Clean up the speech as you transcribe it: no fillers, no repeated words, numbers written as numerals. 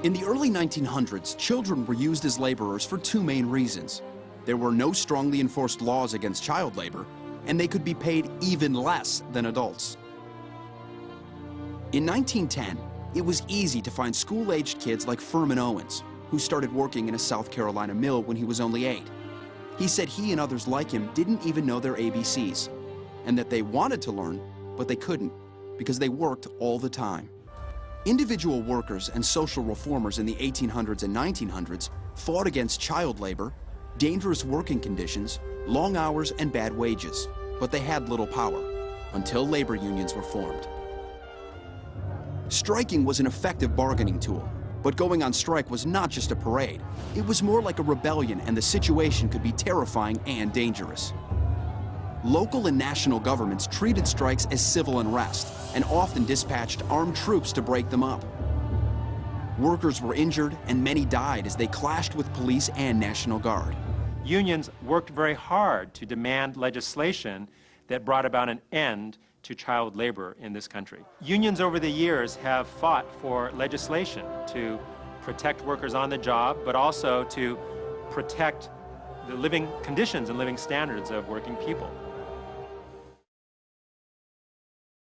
In the early 1900s, children were used as laborers for two main reasons. There were no strongly enforced laws against child labor, and they could be paid even less than adults. In 1910, it was easy to find school-aged kids like Furman Owens, who started working in a South Carolina mill when he was only 8. He said he and others like him didn't even know their ABCs, and that they wanted to learn, but they couldn't, because they worked all the time. Individual workers and social reformers in the 1800s and 1900s fought against child labor, dangerous working conditions, long hours, and bad wages, but they had little power, until labor unions were formed. Striking was an effective bargaining tool, but going on strike was not just a parade. It was more like a rebellion, and the situation could be terrifying and dangerous. Local and national governments treated strikes as civil unrest and often dispatched armed troops to break them up. Workers were injured and many died as they clashed with police and National Guard. Unions worked very hard to demand legislation that brought about an end to child labor in this country. Unions over the years have fought for legislation to protect workers on the job, but also to protect the living conditions and living standards of working people.